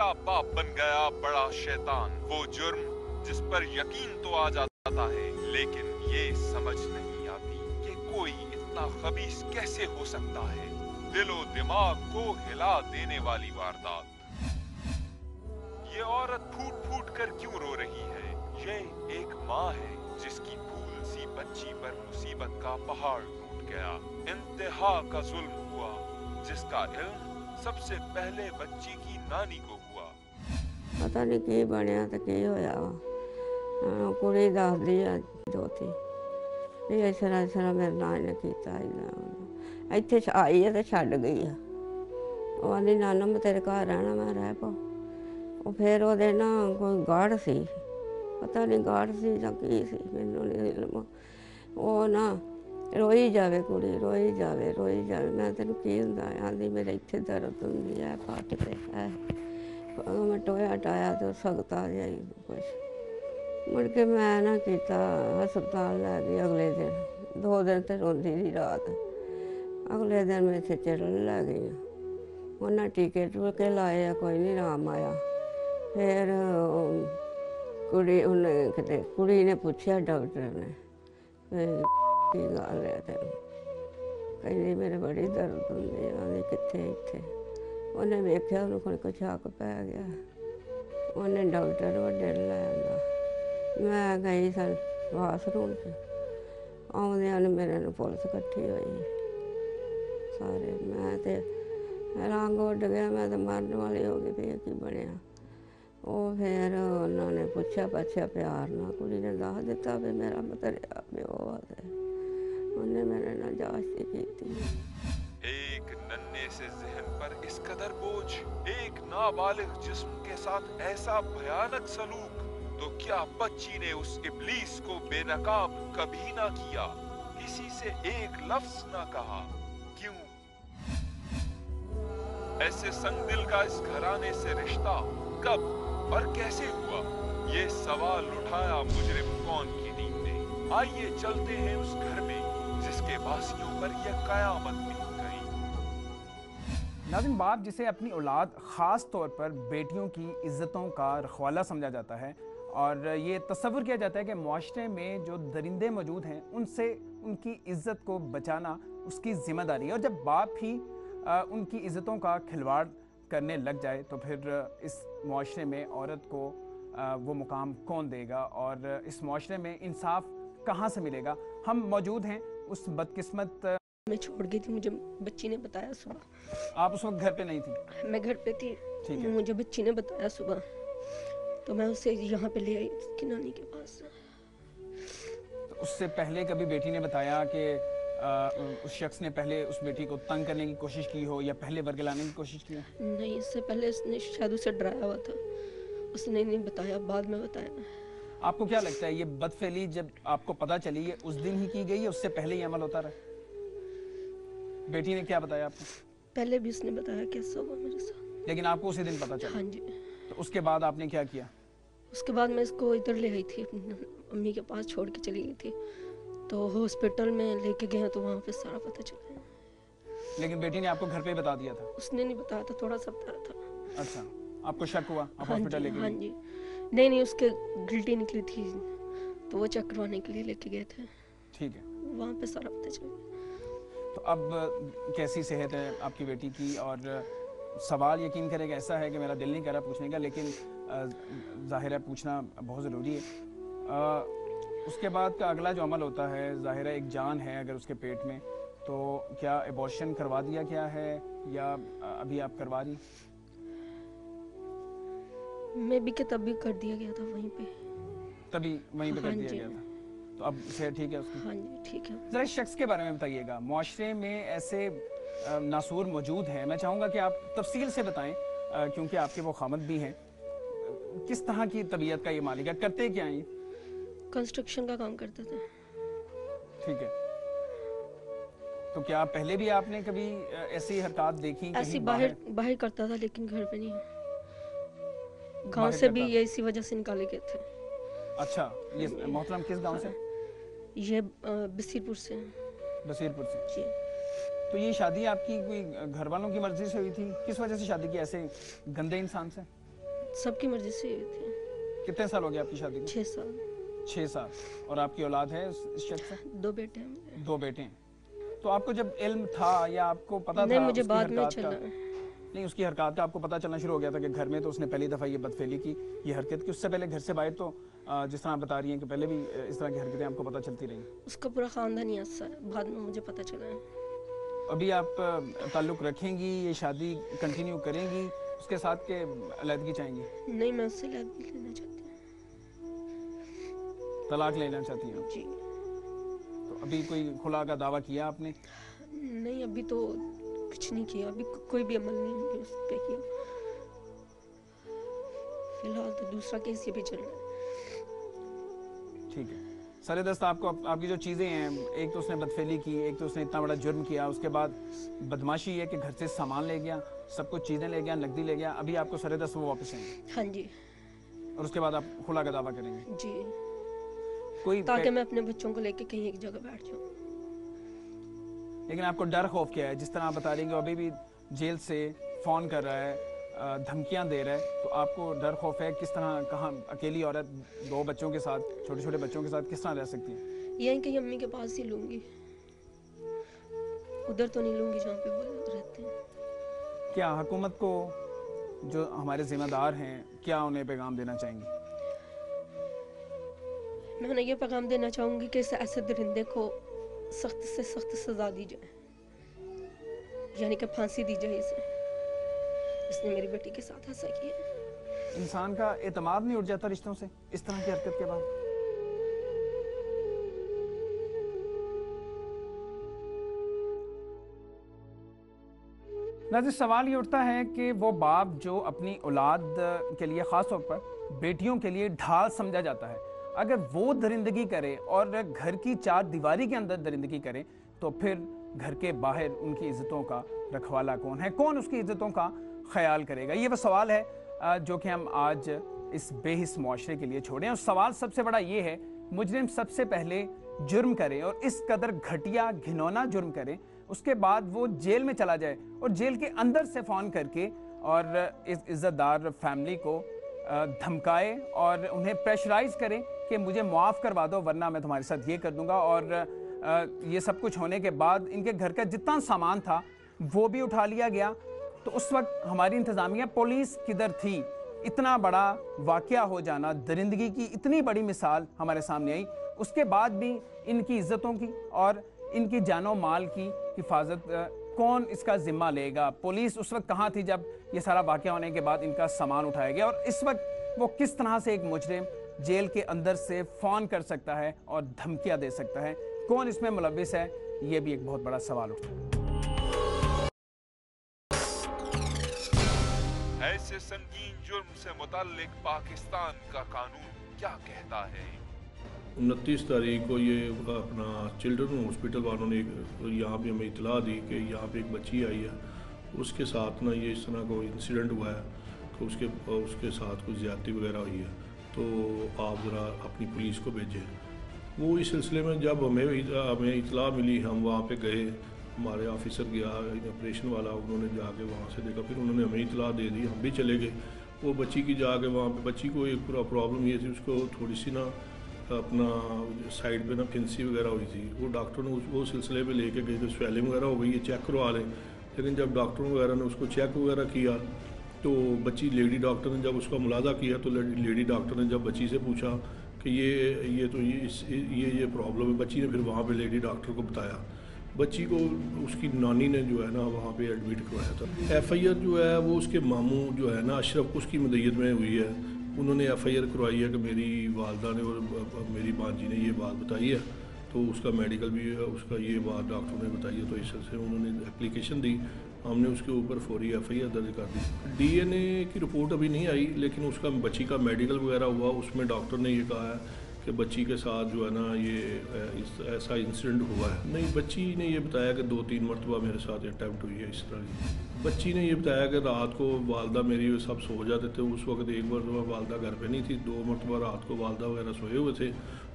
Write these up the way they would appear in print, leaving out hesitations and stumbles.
क्या बाप बन गया बड़ा शैतान। वो जुर्म जिस पर यकीन तो आ जाता है, लेकिन ये समझ नहीं आती कि कोई इतना खबीस कैसे हो सकता है। दिलो दिमाग को हिला देने वाली वारदात। ये औरत फूट फूट कर क्यों रो रही है? ये एक माँ है जिसकी फूल सी बच्ची पर मुसीबत का पहाड़ टूट गया। इंतहा का जुल्म हुआ, जिसका इल्म सबसे पहले बच्ची की नानी को हुआ। पता नहीं की बनया तो की होया वा। कुड़ी दसदी आ जोती भी इस तरह मेरे नाल ने कीता इत्थे आई है तो छड्ड गई है। वो आंदी नाना मैं तेरे घर रहना, मैं रह पा। वो फिर ओहदे ना कोई गढ़ सी, पता नहीं गढ़ सी जां की सी, मैनूं नहीं इल्म। वो ना रोई जावे कुड़ी, रोई जावे रोई जावे। मैं तेनू की हुंदा? आंदी मेरे इत्थे दर्द हुंदी है पट ते है। मैं टोया टाया तो सख्त आ जाई कुछ। मुड़ के मैं ना किया हस्पताल लै गई अगले दिन। 2 दिन तो रोंदी रही रात। अगले दिन मैं इत्थे चिड़न लै गई। उन्हें टीके टूके लाए, कोई नहीं आराम आया। फिर कुड़ी उन्हें किते कुड़ी ने पूछा डॉक्टर ने की गल है तेन? कहती मेरे बड़ी दर्द होंदी। आंदी कित्थे? इत्थे। उन्हें वेख्या उन्हें कोई शक पै गया। उन्हें डॉक्टर वड्डे लै आंदा। मैं गई सन बाथरूम च, आउंदियां ने मेरे नूं पुलिस कट्ठी होई सारे। मैं ते रंग उड्ड गया, मैं तो मरन वाली हो गई भी की बनया। वो फिर उन्होंने पुछया पछया प्यार नाल, कुड़ी ने दस दिता भी मेरा मतरिया प्यो है। उन्हें मेरे नाल जास्ती कीती। एक नन्हे से जहन पर इस कदर बोझ, एक नाबालिग जिस्म के साथ ऐसा भयानक सलूक, तो क्या बच्ची ने उस इब्लीस को बेनकाब कभी ना किया? किसी से एक लफ्ज ना कहा? क्यों? ऐसे संगदिल का इस घराने से रिश्ता कब और कैसे हुआ? ये सवाल उठाया मुजरिम कौन की टीम ने। आइए चलते हैं उस घर में जिसके वासियों पर यह कयामत बीत गई। नाज़रीन, बाप जिसे अपनी औलाद ख़ास तौर पर बेटियों की इज़्ज़तों का रखवाला समझा जाता है और ये तसव्वुर किया जाता है कि मुआशरे में जो दरिंदे मौजूद हैं उनसे उनकी इज़्ज़त को बचाना उसकी ज़िम्मेदारी है। और जब बाप ही उनकी इज़्ज़तों का खिलवाड़ करने लग जाए तो फिर इस मुआशरे में औरत को वो मुकाम कौन देगा और इस मुआशरे में इंसाफ कहाँ से मिलेगा? हम मौजूद हैं उस बदकिस्मत। मैं छोड़ गई थी, मुझे बच्ची ने बताया सुबह। आप उस वक्त घर पे नहीं थी? मैं घर पे थी। मुझे बच्ची ने बताया सुबह, तो मैं उसे यहाँ पे ले आई उसकी नानी के पास। तो उससे पहले कभी बेटी ने बताया कि उस शख्स ने पहले उस बेटी को तंग करने की कोशिश की हो या पहले वर्गलाने की कोशिश की हो? नहीं, इससे पहले उसने शायद उसे डराया हुआ था, उसने नहीं बताया, बाद में बताया। आपको क्या लगता है ये बदफेली जब आपको पता चली है उस दिन ही की गई है, उससे पहले ही अमल होता रहा? बेटी ने क्या बताया आपको? पहले भी उसने बताया कैसा हुआ मेरे साथ, लेकिन आपको उसी दिन पता चला? हाँ जी। तो उसके बाद आपने क्या किया? उसके बाद मैं इसको इधर ले आई थी, अपनी अम्मी के पास छोड़ के चली गई थी। तो हॉस्पिटल में लेके गए तो वहाँ पे सारा पता चला। लेकिन बेटी ने आपको घर पे बता दिया था? उसने नहीं बताया था, थोड़ा सा बताया था। अच्छा, आपको शक हुआ, आप हाँ हॉस्पिटल लेके हाँ गए? जी। नहीं, उसके गिल्टी निकली थी तो वो चेक करवाने के लिए लेके गए थे। ठीक है, वहाँ पे सारा पता चल गया। तो अब कैसी सेहत है आपकी बेटी की? और सवाल यकीन करें कि ऐसा है कि मेरा दिल नहीं कर रहा पूछने का, लेकिन ज़ाहिर है पूछना बहुत ज़रूरी है। उसके बाद का अगला जो अमल होता है, ज़ाहिर है एक जान है अगर उसके पेट में, तो क्या एबॉर्शन करवा दिया गया है या अभी आप करवा रही? मैं भी तब भी कर दिया गया था वहीं पे। तभी वहीं पे कर हाँ दिया जी। गया था, तो अब सेहत ठीक है उसकी? हाँ जी, ठीक है। ज़रा इस शख्स के बारे में बताइएगा। मुआशरे में ऐसे नासूर मौजूद हैं, मैं चाहूँगा कि आप तफसील से बताएं क्योंकि आपके वो खामद भी हैं। किस तरह की तबीयत का ये मालिक है, करते क्या हैं? कंस्ट्रक्शन का काम करते थे। ठीक है, तो क्या पहले भी आपने कभी ऐसी हरकत देखी? ऐसी बाहर करता था लेकिन घर पे नहीं। गांव से भी ये इसी वजह से निकाले गए थे। अच्छा, ये मोहतरम किस गांव से? ये बसीरपुर से। बसीरपुर से जी। तो ये शादी आपकी कोई घर वालों की मर्जी से हुई थी? किस वजह से शादी की ऐसे गंदे इंसान से? सबकी मर्जी से हुई थी। कितने साल हो गए आपकी शादी को? 6 साल। 6 साल। और आपकी औलाद है इस शख्स से? 2 बेटे हैं मेरे। 2 बेटे हैं। तो आपको जब इल्म था या आपको पता नहीं, था मुझे उसकी बाद में हरकत का? चला। नहीं, उसकी हरकत का आपको पता चलना शुरू हो गया था कि घर में तो उसने पहली दफ़ा ये बदफेली की, ये हरकत की? उससे पहले घर से बाहर तो जिस तरह आप बता रही हैं कि पहले भी इस तरह की हरकतें आपको पता चलती रही? उसका पूरा ख़ानदानी हिस्सा है, बाद में मुझे पता चला है। अभी आप ताल्लुक़ रखेंगी, ये शादी कंटिन्यू करेंगी उसके साथ के अलहदगी चाहेंगी? नहीं, मैं उससे लेना चाहती हूँ। तलाक लेना चाहती हैं? जी। तो अभी कोई खुला का दावा किया आपने? नहीं, अभी तो कुछ नहीं किया, अभी कोई भी अमल नहीं हमने उस पे किया। फिलहाल तो दूसरा केस ये भी चल रहा है। ठीक है। सरे दस्त आपको आपकी जो चीज़ें हैं, एक तो उसने बदफेली की, एक तो उसने इतना बड़ा जुर्म किया, उसके बाद बदमाशी है कि घर से सामान ले गया, सब कुछ चीज़ें ले गया, नकदी ले गया, अभी आपको सरे दस्त वो वापस आएंगे? हाँ जी। और उसके बाद आप खुला का दावा करेंगे? जी, कोई ताकि मैं अपने बच्चों को लेके कहीं एक जगह बैठ जाऊँ। लेकिन आपको डर खौफ क्या है? जिस तरह आप बता रही हैं कि अभी भी जेल से फ़ोन कर रहा है, धमकियां दे रहा है, तो आपको डर खौफ है? किस तरह, कहाँ अकेली औरत 2 बच्चों के साथ, छोटे छोटे बच्चों के साथ किस तरह रह सकती है? यहीं कहीं अम्मी के पास ही लूँगी, उधर तो नहीं लूँगी जहाँ पे वो रहते हैं। क्या हुकूमत को, जो हमारे ज़िम्मेदार हैं, क्या उन्हें पैगाम देना चाहेंगी? मैं उन्हें ये पैगाम देना चाहूँगी कि ऐसे दरिंदे को सख्त से सख्त सज़ा दी जाए, यानी कि फांसी दी जाए इसे, इसने मेरी बेटी के साथ ऐसा किया। इंसान का एतमाद नहीं उठ जाता रिश्तों से इस तरह की हरकत के बाद? नाज़रीन, सवाल ये उठता है कि वो बाप जो अपनी औलाद के लिए ख़ास तौर पर बेटियों के लिए ढाल समझा जाता है, अगर वो दरिंदगी करे और घर की 4 दीवारी के अंदर दरिंदगी करे, तो फिर घर के बाहर उनकी इज्जतों का रखवाला कौन है? कौन उसकी इज्जतों का ख्याल करेगा? ये वो सवाल है जो कि हम आज इस बेहिस मुआशरे के लिए छोड़ें। और सवाल सबसे बड़ा ये है, मुजरिम सबसे पहले जुर्म करे और इस कदर घटिया घिनौना जुर्म करे, उसके बाद वो जेल में चला जाए और जेल के अंदर से फ़ोन करके और इस इज़्ज़तदार फैमिली को धमकाए और उन्हें प्रेशराइज़ करे कि मुझे मुआफ़ करवा दो वरना मैं तुम्हारे साथ ये कर दूंगा। और ये सब कुछ होने के बाद इनके घर का जितना सामान था वो भी उठा लिया गया। तो उस वक्त हमारी इंतज़ामिया, पुलिस किधर थी? इतना बड़ा वाक़या हो जाना, दरिंदगी की इतनी बड़ी मिसाल हमारे सामने आई, उसके बाद भी इनकी इज़्ज़तों की और इनकी जानो माल की हिफाजत कौन इसका ज़िम्मा लेगा? पुलिस उस वक्त कहाँ थी जब ये सारा वाक़या होने के बाद इनका सामान उठाया गया? और इस वक्त वो किस तरह से एक मुजरिम जेल के अंदर से फ़ोन कर सकता है और धमकियाँ दे सकता है? कौन इसमें मुलव्विस है? ये भी एक बहुत बड़ा सवाल उठता है। ऐसे संगीन जुर्म से मुताल्लिक पाकिस्तान का कानून क्या कहता है? 29 तारीख को ये अपना चिल्ड्रन हॉस्पिटल वालों ने यहाँ पे हमें इतला दी कि यहाँ पे एक बच्ची आई है, उसके साथ ना ये इस तरह का इंसिडेंट हुआ है कि उसके साथ कुछ ज़्यादती वगैरह हुई है, तो आप ज़रा अपनी पुलिस को भेजें। वो इस सिलसिले में जब हमें इतला मिली, हम वहाँ पे गए, हमारे ऑफिसर गया ऑपरेशन वाला, उन्होंने जाके वहाँ से देखा, फिर उन्होंने हमें इतला दे दी, हम भी चले गए। वो बच्ची की जाके वहाँ पे बच्ची को एक पूरा प्रॉब्लम ये थी, उसको थोड़ी सी ना अपना साइड पे ना फिंसी वगैरह हुई थी। वो डॉक्टर ने वो सिलसिले पे लेके गए थे, स्वेलिंग वगैरह हो गई है, चेक करवा लें। लेकिन जब डॉक्टरों वगैरह ने उसको चेक वगैरह किया तो बच्ची, लेडी डॉक्टर ने जब उसका मुलाजा किया तो लेडी डॉक्टर ने जब बच्ची से पूछा कि ये प्रॉब्लम है, बच्ची ने फिर वहाँ पे लेडी डॉक्टर को बताया। बच्ची को उसकी नानी ने जो है ना वहाँ पे एडमिट करवाया था। FIR जो है वो उसके मामू जो है ना अशरफ, उसकी मदयत में हुई है। उन्होंने FIR करवाई है कि मेरी वालदा ने और मेरी बाजी ने ये बात बताई है, तो उसका मेडिकल भी है, उसका ये बात डॉक्टर ने बताई है, तो इस से उन्होंने एप्लीकेशन दी, हमने उसके ऊपर फौरी FIR दर्ज कर दी। DNA की रिपोर्ट अभी नहीं आई, लेकिन उसका बच्ची का मेडिकल वगैरह हुआ, उसमें डॉक्टर ने ये कहा है कि बच्ची के साथ जो है ना ये ऐसा इंसिडेंट हुआ है। नहीं, बच्ची ने ये बताया कि 2-3 मरतबा मेरे साथ अटैम्प्ट हुई है इस तरह की। बच्ची ने ये बताया कि रात को वालदा मेरी सब सो जाते थे, उस वक्त एक मरतबा वालदा घर पे नहीं थी, 2 मरतबा रात को वालदा वगैरह सोए हुए थे,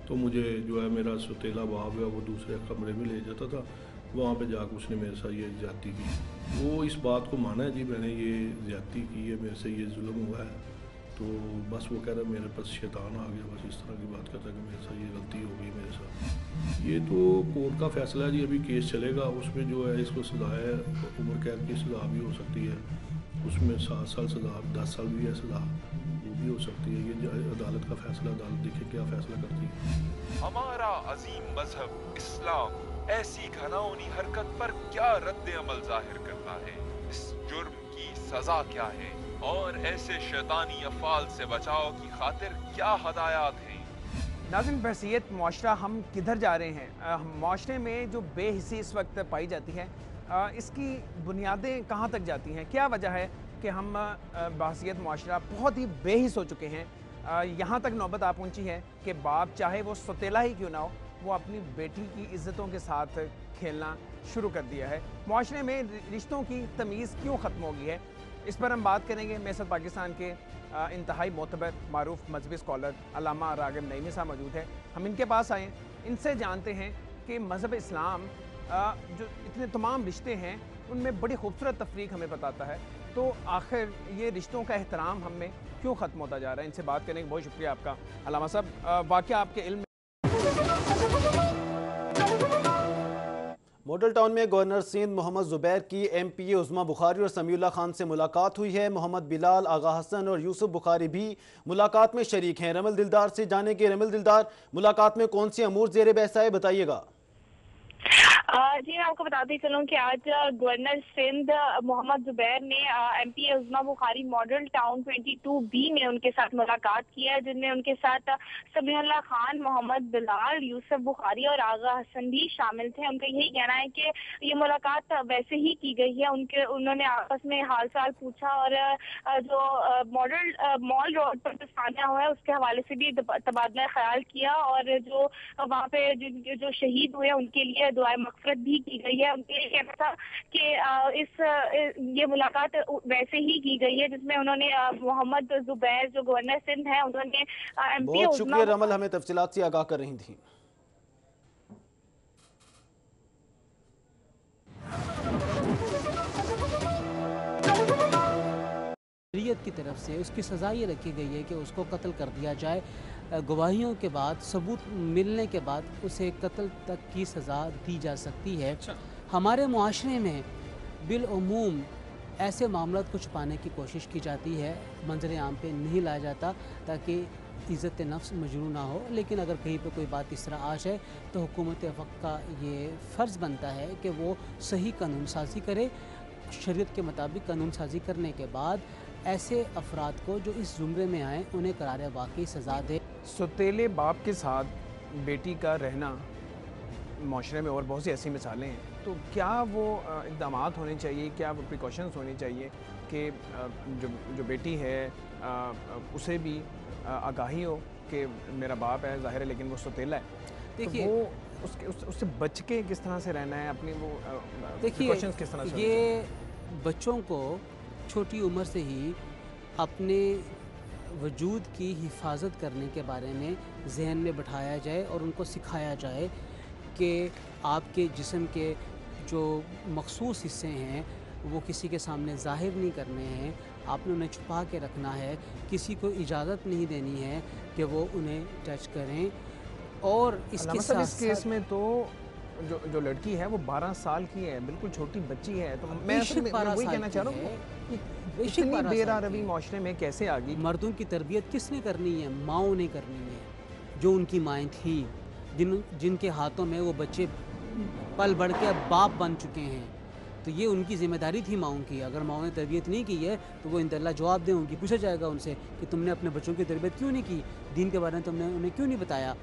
तो मुझे जो है मेरा सुतेला बाप है वो दूसरे कमरे में ले जाता था, वहाँ पे जाकर उसने मेरे साथ ये ज़्यादती की। वो इस बात को माना है जी मैंने ये ज़्यादती की है, मेरे से ये जुल्म हुआ है, तो बस वो कह रहा है मेरे पास शैतान आ गया, बस इस तरह की बात करता है कि मेरे साथ ये गलती हो गई मेरे साथ। ये तो कोर्ट का फैसला है जी, अभी केस चलेगा, उसमें जो है इसको सज़ा है, उम्र कैद की सज़ा भी हो सकती है, उसमें 7 साल सज़ा, 10 साल भी है सज़ा, वो भी हो सकती है। ये अदालत का फैसला, अदालत देखे क्या फैसला करती है। हमारा अजीम मजहब इस्लाम ऐसी घिनौनी हरकत पर क्या रद्द अमल जाहिर करता है? इस जुर्म की सजा क्या है और ऐसे शैतानी अफ़ाल से बचाव की खातिर क्या हदायत हैं? नाज़रीन, बहसीयत मुआशरा हम किधर जा रहे हैं? मुआशरे में जो बेहिसी इस वक्त पाई जाती है, इसकी बुनियादें कहाँ तक जाती हैं? क्या वजह है कि हम बहसीयत मुआशरा बहुत ही बेहिस हो चुके हैं? यहाँ तक नौबत आ पहुँची है कि बाप चाहे वो सौतेला ही क्यों ना हो, वो अपनी बेटी की इज़्ज़तों के साथ खेलना शुरू कर दिया है। मुआशरे में रिश्तों की तमीज़ क्यों ख़त्म हो गई है, इस पर हम बात करेंगे। मेरे साथ पाकिस्तान के इंतहाई मोतबर मारूफ मजहबी स्कॉलर अल्लामा रागिब नईमी साहब मौजूद हैं। हम इनके पास आए, इनसे जानते हैं कि मज़हब इस्लाम जो इतने तमाम रिश्ते हैं उनमें बड़ी खूबसूरत तफरीक हमें बताता है, तो आखिर ये रिश्तों का एहतराम हम में क्यों ख़त्म होता जा रहा है? इनसे बात करने का बहुत शुक्रिया आपका अल्लामा साहब। वाक़या आपके इल्म मॉडल टाउन में गवर्नर सिंध मोहम्मद ज़ुबैर की MPA उज़्मा बुखारी और समीउल्लाह खान से मुलाकात हुई है। मोहम्मद बिलाल, आगा हसन और यूसुफ बुखारी भी मुलाकात में शरीक हैं। रमल दिलदार से जानेंगे। रमल दिलदार, मुलाकात में कौन सी अमूर ज़ेर बहस आए, बताइएगा। जी, मैं आपको बताती चलूँ कि आज गवर्नर सिंध मोहम्मद ज़ुबैर ने MPA उज़्मा बुखारी मॉडल टाउन 22B में उनके साथ मुलाकात की है, जिनमें उनके साथ समीउल्लाह खान, मोहम्मद बिलाल, यूसुफ बुखारी और आगा हसन भी शामिल थे। उनका यही कहना है कि ये मुलाकात वैसे ही की गई है, उन्होंने आपस में हाल चाल पूछा और जो मॉल रोड पर जो सामना हुआ है उसके हवाले से भी तबादला ख्याल किया और जो वहाँ पे जो शहीद हुए उनके लिए दुआए मग़फ़िरत भी की गई है। उनके लिए कहना था कि ये मुलाकात वैसे ही की गई है जिसमें उन्होंने मोहम्मद ज़ुबैर जो गवर्नर सिंध है उन्होंने बहुत शुक्रिया रमल, हमें तफसीलात से आगाह कर रही थी। शरीयत की तरफ से उसकी सज़ा ये रखी गई है कि उसको कत्ल कर दिया जाए। गवाहियों के बाद, सबूत मिलने के बाद उसे कत्ल तक की सज़ा दी जा सकती है। हमारे मुआशरे में बिलउमूम ऐसे मामलों को छुपाने की कोशिश की जाती है, मंजर आम पे नहीं लाया जाता ताकि इज़्ज़त नफ्स मजरू ना हो। लेकिन अगर कहीं पे कोई बात इस तरह आ जाए तो हुकूमत वक्त का ये फ़र्ज़ बनता है कि वो सही कानून साजी करे। शरीयत के मुताबिक कानून साजी करने के बाद ऐसे अफराद को जो इस ज़ुमरे में आए उन्हें करार वाक़ई सज़ा दे। सौतेले बाप के साथ बेटी का रहना माशरे में और बहुत सी ऐसी मिसालें हैं, तो क्या वो इक़दाम होने चाहिए, क्या वो प्रिकॉशंस होने चाहिए कि जो बेटी है उसे भी आगाही हो कि मेरा बाप है ज़ाहिर है लेकिन वो सौतेला है, देखिए तो वो उससे बच के किस तरह से रहना है, अपनी वो प्रिकॉशंस किस तरह से? ये बच्चों को छोटी उम्र से ही अपने वजूद की हिफाजत करने के बारे में जहन में बिठाया जाए और उनको सिखाया जाए कि आपके जिस्म के जो मखसूस हिस्से हैं वो किसी के सामने ज़ाहिर नहीं करने हैं, आपने उन्हें छुपा के रखना है, किसी को इजाज़त नहीं देनी है कि वो उन्हें टच करें। और इसके साथ इस केस में तो जो लड़की है वो 12 साल की है, बिल्कुल छोटी बच्ची है, तो मैं वही कहना चाह रहा हूँ इतनी बेरारवी माशरे में कैसे आ गई? मर्दों की तरबियत किसने करनी है? माओं ने करनी है, जो उनकी माएँ थी, जिनके हाथों में वो बच्चे पल बढ़ के अब बाप बन चुके हैं, तो ये उनकी ज़िम्मेदारी थी माओं की। अगर माओं ने तरबियत नहीं की है तो वो इंशाअल्लाह जवाब दें, उनकी पूछा जाएगा उनसे कि तुमने अपने बच्चों की तरबियत क्यों नहीं की, दीन के बारे में तुमने उन्हें क्यों नहीं बताया।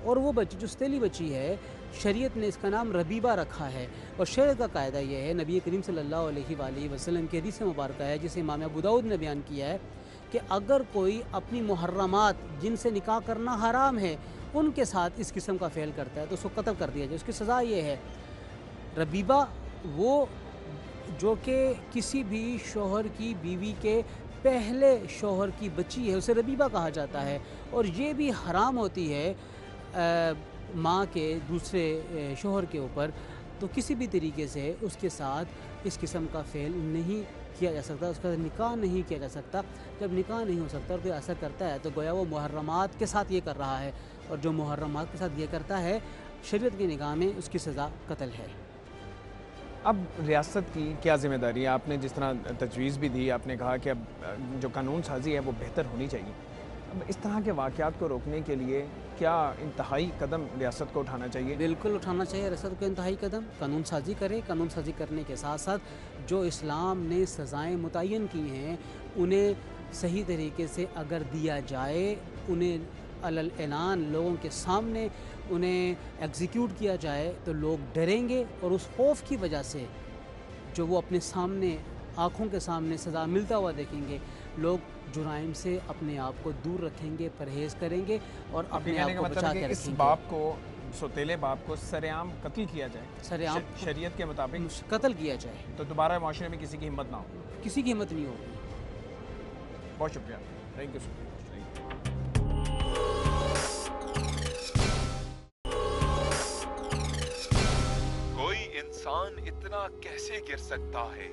और वो बच्ची जो सौतेली बच्ची है, शरीयत ने इसका नाम रबीबा रखा है और शरीयत का कायदा ये है, नबी करीम सल्लल्लाहु अलैहि वसल्लम की हदीस मुबारक है जिसे इमाम अबू दाऊद ने बयान किया है कि अगर कोई अपनी मुहर्रमात जिनसे निकाह करना हराम है उनके साथ इस किस्म का फ़ेल करता है तो उसको कत्ल कर दिया जाए। उसकी सज़ा ये है। रबीबा वो जो कि किसी भी शोहर की बीवी के पहले शोहर की बच्ची है उसे रबीबा कहा जाता है, और ये भी हराम होती है माँ के दूसरे शोहर के ऊपर, तो किसी भी तरीके से उसके साथ इस किस्म का फ़ेल नहीं کیا جا سکتا، اس کا نکاح نہیں کیا جا سکتا. جب نکاح نہیں ہو سکتا اور کوئی ایسا کرتا ہے تو گویا وہ محرمات کے ساتھ یہ کر رہا ہے، اور جو محرمات کے ساتھ یہ کرتا ہے شریعت کی نگاہ میں اس کی سزا قتل ہے. اب ریاست کی کیا ذمہ داری ہے؟ آپ نے جس طرح تجویز بھی دی، آپ نے کہا کہ اب جو قانون سازی ہے وہ بہتر ہونی چاہیے. اب اس طرح کے واقعات کو روکنے کے لیے کیا انتہائی قدم ریاست کو اٹھانا چاہیے؟ بالکل اٹھانا چاہیے ریاست کو انتہائی قدم. قانون سازی کرے، قانون سازی کرنے کے ساتھ ساتھ جو اسلام نے سزائیں متعین کی ہیں انہیں صحیح طریقے سے اگر دیا جائے، انہیں علل اعلان لوگوں کے سامنے انہیں ایگزیکیوٹ کیا جائے تو لوگ ڈریں گے، اور اس خوف کی وجہ سے جو وہ اپنے سامنے آنکھوں کے سامنے سزا ملتا ہوا دیکھیں گے، لوگ جرائم سے اپنے آپ کو دور رکھیں گے، پرہیز کریں گے اور اپنے آپ کو بچا کے اس رکھیں گے. باپ کو، سوتیلے باپ کو سر عام قتل کیا جائے، سر عام شریعت کے مطابق قتل کیا جائے تو دوبارہ معاشرے میں کسی کی ہمت نہ ہو. کسی کی ہمت نہیں ہوگی. بہت شکریہ، تھینک یو سو مچ. کوئی انسان اتنا کیسے گر سکتا ہے؟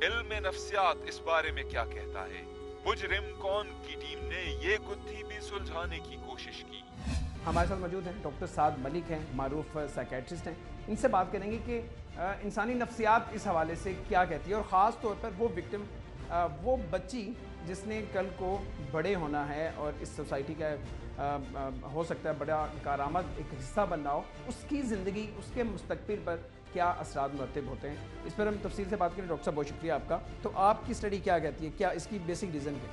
علم نفسیات اس بارے میں کیا کہتا ہے؟ مجرم کون کی ٹیم نے یہ گتھی بھی سلجھانے کی کوشش کی. ہمارے ساتھ موجود ہیں ڈاکٹر سعد ملک ہیں، معروف سائیکیٹرسٹ ہیں. ان سے بات کریں گے کہ انسانی نفسیات اس حوالے سے کیا کہتی ہے، اور خاص طور پر وہ وکٹم، وہ بچی جس نے کل کو بڑے ہونا ہے اور اس سوسائٹی کا ہو سکتا ہے بڑا کارآمد ایک حصہ بننا ہو، اس کی زندگی، اس کے مستقبل پر کیا اثرات مرتب ہوتے ہیں. اس پر ہم تفصیل سے بات کریں. ڈاکٹر صاحب بہت شکریہ آپ کا. تو آپ کی اسٹڈی کیا کہتی ہے، کیا اس کی بیسک ریزن کیا؟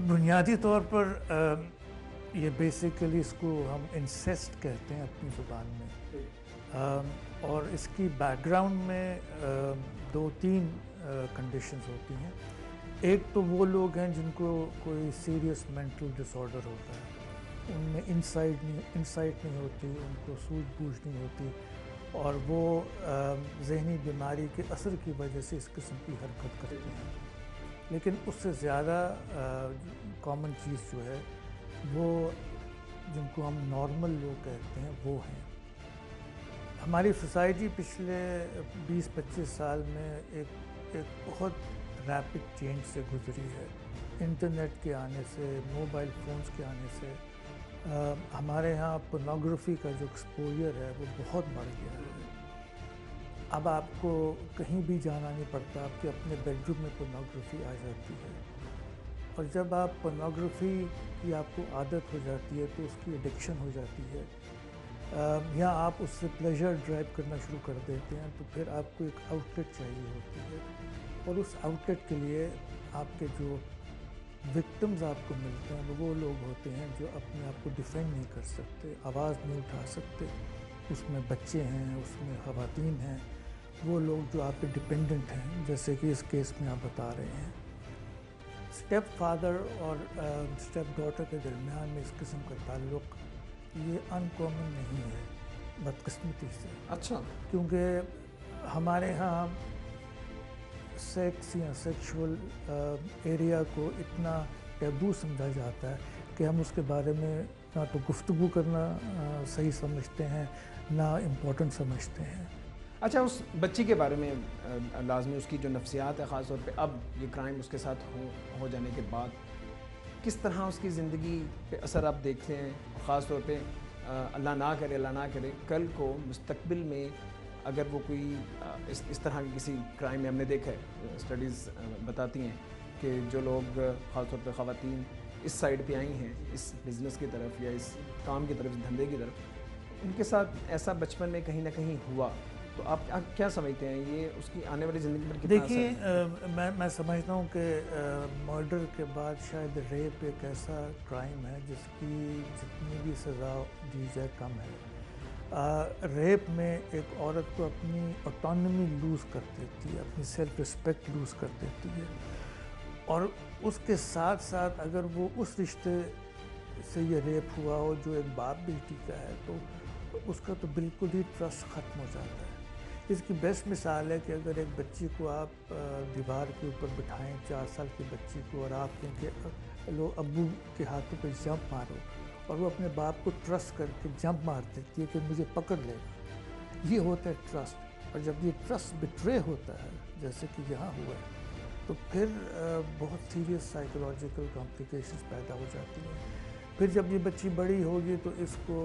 بنیادی طور پر یہ بیسیکلی اس کو ہم انسیسٹ کہتے ہیں اپنی زبان میں، اور اس کی بیک گراؤنڈ میں 2-3 کنڈیشنز ہوتی ہیں. ایک تو وہ لوگ ہیں جن کو کوئی سیریس مینٹل ڈس آرڈر ہوتا ہے، ان میں انسائٹ نہیں ہوتی، ان کو سوجھ بوجھ نہیں ہوتی، اور وہ ذہنی بیماری کے اثر کی وجہ سے اس قسم کی حرکت کرتے ہیں. لیکن اس سے زیادہ کامن چیز جو ہے وہ جن کو ہم نارمل لوگ کہتے ہیں وہ ہیں. ہماری سوسائٹی پچھلے 20-25 سال میں ایک بہت ریپڈ چینج سے گزری ہے. انٹرنیٹ کے آنے سے، موبائل فونز کے آنے سے ہمارے ہاں پورنوگرافی کا جو ایکسپوجر ہے وہ بہت بڑھ گیا ہے. اب آپ کو کہیں بھی جانا نہیں پڑتا، آپ کے اپنے بیڈ روم میں پورنوگرافی آ جاتی ہے. اور جب آپ پورنوگرافی کی آپ کو عادت ہو جاتی ہے تو اس کی ایڈکشن ہو جاتی ہے، یا آپ اس سے پلیجر ڈرائیو کرنا شروع کر دیتے ہیں، تو پھر آپ کو ایک آؤٹ لیٹ چاہیے ہوتی ہے. اور اس آؤٹ لیٹ کے لیے آپ کے جو وکٹمز آپ کو ملتے ہیں وہ لوگ ہوتے ہیں جو اپنے آپ کو ڈیفینڈ نہیں کر سکتے، آواز نہیں اٹھا سکتے. اس میں بچے ہیں، اس میں خواتین ہیں، وہ لوگ جو آپ پہ ڈپینڈنٹ ہیں، جیسے کہ اس کیس میں آپ بتا رہے ہیں. اسٹیپ فادر اور اسٹیپ ڈاٹر کے درمیان میں اس قسم کا تعلق یہ ان کامن نہیں ہے بدقسمتی سے. اچھا. کیونکہ ہمارے ہاں سیکس یا سیکشول ایریا کو اتنا ٹیبو سمجھا جاتا ہے کہ ہم اس کے بارے میں نہ تو گفتگو کرنا صحیح سمجھتے ہیں، نہ امپورٹنٹ سمجھتے ہیں. اچھا، اس بچی کے بارے میں لازمی اس کی جو نفسیات ہے، خاص طور پہ اب یہ کرائم اس کے ساتھ ہو جانے کے بعد کس طرح اس کی زندگی پہ اثر آپ دیکھتے ہیں، خاص طور پہ اللہ نہ کرے کل کو مستقبل میں اگر وہ کوئی اس طرح کی کسی کرائم میں، ہم نے دیکھا ہے اسٹڈیز بتاتی ہیں کہ جو لوگ خاص طور پہ خواتین اس سائڈ پہ آئی ہیں، اس بزنس کی طرف یا اس کام کی طرف، اس دھندے کی طرف، ان کے ساتھ ایسا بچپن میں کہیں نہ کہیں ہوا، تو آپ کیا سمجھتے ہیں یہ اس کی آنے والی زندگی پر کتنا اثر ہے؟ دیکھیے، میں سمجھتا ہوں کہ مرڈر کے بعد شاید ریپ ایک ایسا کرائم ہے جس کی جتنی بھی سزا دی جائے کم ہے. ریپ میں ایک عورت کو اپنی آٹونمی لوز کر دیتی ہے، اپنی سیلف رسپیکٹ لوز کر دیتی ہے، اور اس کے ساتھ ساتھ اگر وہ اس رشتے سے یہ ریپ ہوا ہو جو ایک باپ بیٹی کا ہے تو اس کا تو بالکل ہی ٹرسٹ ختم ہو جاتا ہے. اس کی بیسٹ مثال ہے کہ اگر ایک بچی کو آپ دیوار کے اوپر بٹھائیں، 4 سال کی بچی کو، اور آپ کہیں کہ لو ابو کے ہاتھوں پہ جمپ مارو، اور وہ اپنے باپ کو ٹرسٹ کر کے جمپ مار دیتی ہے کہ مجھے پکڑ لے گا. یہ ہوتا ہے ٹرسٹ. और जब ये ट्रस्ट बिट्रे होता है जैसे कि यहाँ हुआ है तो फिर बहुत सीरियस साइकोलॉजिकल कॉम्प्लिकेशंस पैदा हो जाती हैं। फिर जब ये बच्ची बड़ी होगी तो इसको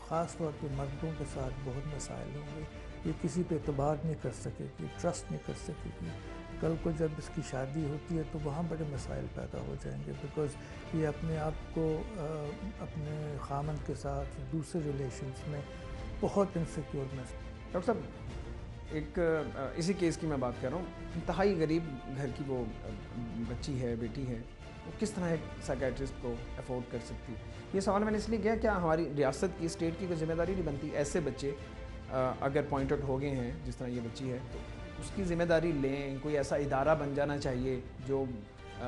ख़ास तौर पे मर्दों के साथ बहुत मसाइल होंगे, ये किसी पे एतबार नहीं कर सकेगी, ट्रस्ट नहीं कर सकेगी। कल को जब इसकी शादी होती है तो वहाँ बड़े मसाइल पैदा हो जाएंगे, बिकॉज़ ये अपने आप को अपने खामन के साथ दूसरे रिलेशंस में बहुत इनसिक्योर महसूस। डॉक्टर साहब, एक इसी केस की मैं बात कर रहा हूँ, इंतहाई गरीब घर की वो बच्ची है, बेटी है, वो किस तरह एक साइकेट्रिस्ट को अफोर्ड कर सकती है? ये सवाल मैंने इसलिए किया, क्या हमारी रियासत की, स्टेट की कोई जिम्मेदारी नहीं बनती ऐसे बच्चे अगर पॉइंट आउट हो गए हैं जिस तरह ये बच्ची है तो उसकी ज़िम्मेदारी लें? कोई ऐसा इदारा बन जाना चाहिए जो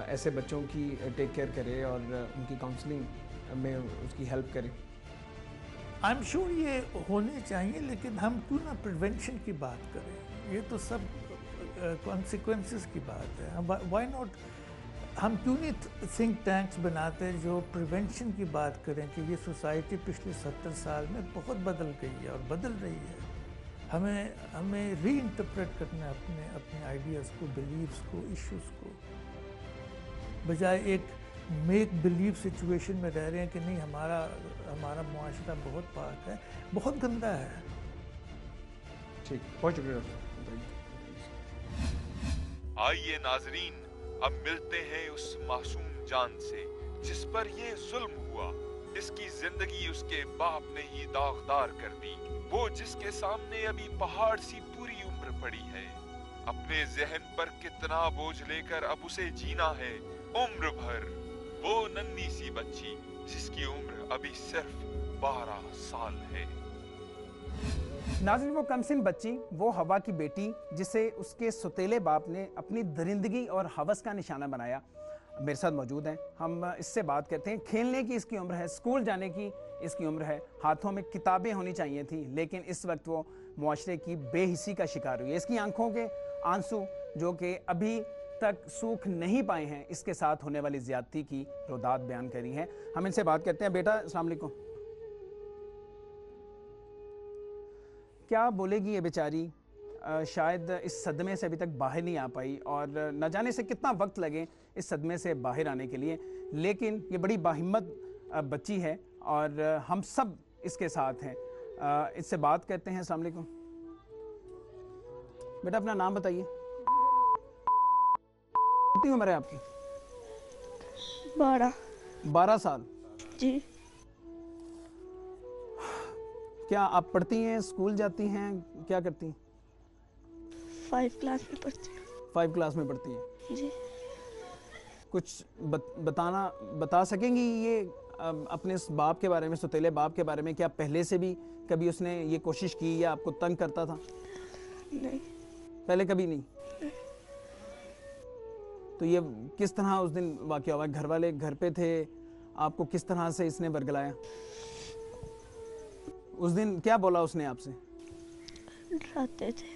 ऐसे बच्चों की टेक केयर करे और उनकी काउंसलिंग में उसकी हेल्प करे? आई एम श्योर ये होने चाहिए, लेकिन हम क्यों ना प्रिवेंशन की बात करें? ये तो सब कॉन्सिक्वेंसेस की बात है। व्हाई नॉट, हम क्यों नहीं थिंक टैंक्स बनाते जो प्रिवेंशन की बात करें कि ये सोसाइटी पिछले 70 साल में बहुत बदल गई है और बदल रही है। हमें री इंटरप्रेट करना है अपने आइडियाज़ को, बिलीव्स को, इश्यूज़ को, बजाय एक मेक बिलीव सिचुएशन में रह रहे हैं कि नहीं हमारा मुआशरा बहुत पाक है, बहुत गंदा है। ठीक, बहुत शुक्रिया। आइए नाजरीन, अब मिलते हैं उस मासूम जान से जिस पर ये जुल्म हुआ। इसकी जिंदगी उसके बाप ने ही दागदार कर दी, वो जिसके सामने अभी पहाड़ सी पूरी उम्र पड़ी है। अपने जहन पर कितना बोझ लेकर अब उसे जीना है उम्र भर। वो नन्ही सी बच्ची जिसकी उम्र अभी सिर्फ 12 साल है। नाज़रीन, वो कमसिन बच्ची, वो हवा की बेटी जिसे उसके सुतेले बाप ने अपनी दरिंदगी और हवस का निशाना बनाया, मेरे साथ मौजूद हैं। हम इससे बात करते हैं। खेलने की इसकी उम्र है, स्कूल जाने की इसकी उम्र है, हाथों में किताबें होनी चाहिए थी, लेकिन इस वक्त वो मुआशरे की बेहिसी का शिकार हुई है। इसकी आंखों के आंसू जो कि अभी तक सूख नहीं पाए हैं, इसके साथ होने वाली ज्यादती की रोदात बयान करी है। हम इनसे बात करते हैं। बेटा, अस्सलाम वालेकुम। क्या बोलेगी ये बेचारी? शायद इस सदमे से अभी तक बाहर नहीं आ पाई और न जाने से कितना वक्त लगे इस सदमे से बाहर आने के लिए, लेकिन ये बड़ी बाहिम्मत बच्ची है और हम सब इसके साथ हैं। इससे बात करते हैं। अस्सलाम वालेकुम बेटा, अपना नाम बताइए। कितनी उम्र है आपकी? 12 साल। जी। क्या आप पढ़ती हैं, स्कूल जाती हैं, क्या करती हैं? 5 क्लास में पढ़ती हूँ। 5 क्लास में पढ़ती हैं जी। कुछ बता सकेंगी ये अपने इस बाप के बारे में, सुतेले बाप के बारे में? क्या पहले से भी कभी उसने ये कोशिश की या आपको तंग करता था? नहीं, पहले कभी नहीं। तो ये किस तरह उस दिन वाक़या हुआ? घर वाले घर पे थे, आपको किस तरह से इसने बरगलाया? उस दिन क्या बोला उसने आपसे? डराते थे।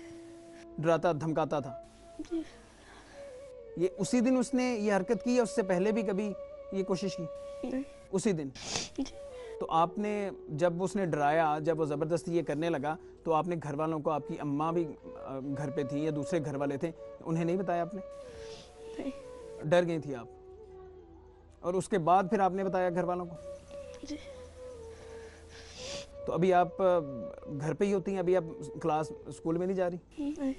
डराता धमकाता था जी। ये उसी दिन उसने ये हरकत की या उससे पहले भी कभी ये कोशिश की? नहीं। उसी दिन जी। तो आपने, जब उसने डराया, जब वो ज़बरदस्ती ये करने लगा, तो आपने घर वालों को, आपकी अम्मा भी घर पे थी या दूसरे घर वाले थे, उन्हें नहीं बताया आपने? नहीं। डर गई थी आप, और उसके बाद फिर आपने बताया घर वालों को? जी। तो अभी आप घर पे ही होती हैं, अभी आप क्लास स्कूल में नहीं जा रही? नहीं।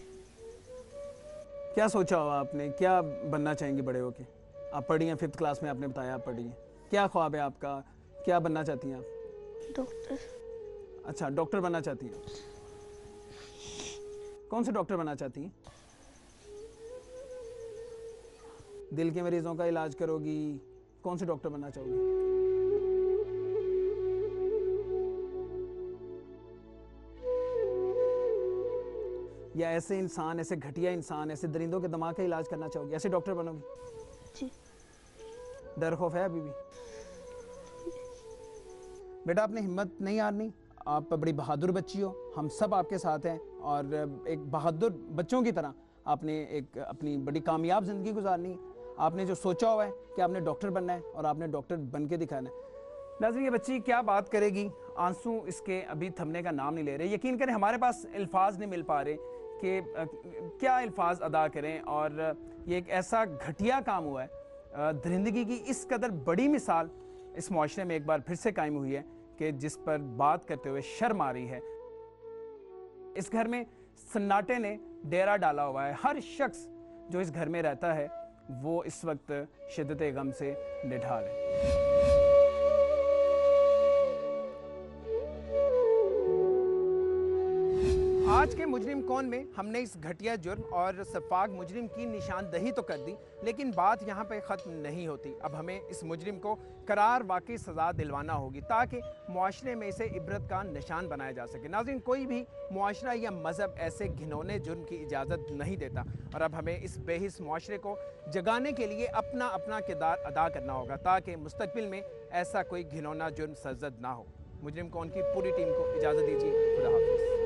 क्या सोचा हुआ आपने, क्या बनना चाहेंगी बड़े होके? आप पढ़ी हैं 5th क्लास में, आपने बताया आप पढ़ी हैं। क्या ख्वाब है आपका, क्या बनना चाहती हैं आप? डॉक्टर। अच्छा, डॉक्टर बनना चाहती हैं। कौन से डॉक्टर बनना चाहती हैं? दिल के मरीजों का इलाज करोगी? कौन से डॉक्टर बनना चाहोगी? या ऐसे इंसान, ऐसे घटिया इंसान, ऐसे दरिंदों के दिमाग का इलाज करना चाहोगी? ऐसे डॉक्टर बनोगी? जी। डर खौफ है अभी भी? बेटा, आपने हिम्मत नहीं हारनी, आप बड़ी बहादुर बच्ची हो, हम सब आपके साथ हैं, और एक बहादुर बच्चों की तरह आपने एक अपनी बड़ी कामयाब ज़िंदगी गुजारनी है। आपने जो सोचा हुआ है कि आपने डॉक्टर बनना है और आपने डॉक्टर बन के दिखाना है। नाज़रीन, ये बच्ची क्या बात करेगी, आंसू इसके अभी थमने का नाम नहीं ले रहे। यकीन करें हमारे पास अल्फाज नहीं मिल पा रहे कि क्या अल्फाज अदा करें, और ये एक ऐसा घटिया काम हुआ है। दरिंदगी की इस कदर बड़ी मिसाल इस मुआशरे में एक बार फिर से कायम हुई है कि जिस पर बात करते हुए शर्म आ रही है। इस घर में सन्नाटे ने डेरा डाला हुआ है। हर शख्स जो इस घर में रहता है वो इस वक्त शिद्दत गम से निढाल है। आज के मुजरिम कौन में हमने इस घटिया जुर्म और सफाक मुजरिम की निशानदही तो कर दी, लेकिन बात यहाँ पे ख़त्म नहीं होती। अब हमें इस मुजरिम को करार वाकई सज़ा दिलवाना होगी ताकि मुआशरे में इसे इबरत का निशान बनाया जा सके। नाज़रीन, कोई भी मुआशरा या मज़हब ऐसे घिनौने जुर्म की इजाज़त नहीं देता, और अब हमें इस बेहिस मुआशरे को जगाने के लिए अपना अपना किरदार अदा करना होगा ताकि मुस्तकबिल में ऐसा कोई घिनौना जुर्म सरज़द ना हो। मुजरिम कौन की पूरी टीम को इजाज़त दीजिए। खुदा हाफिज़।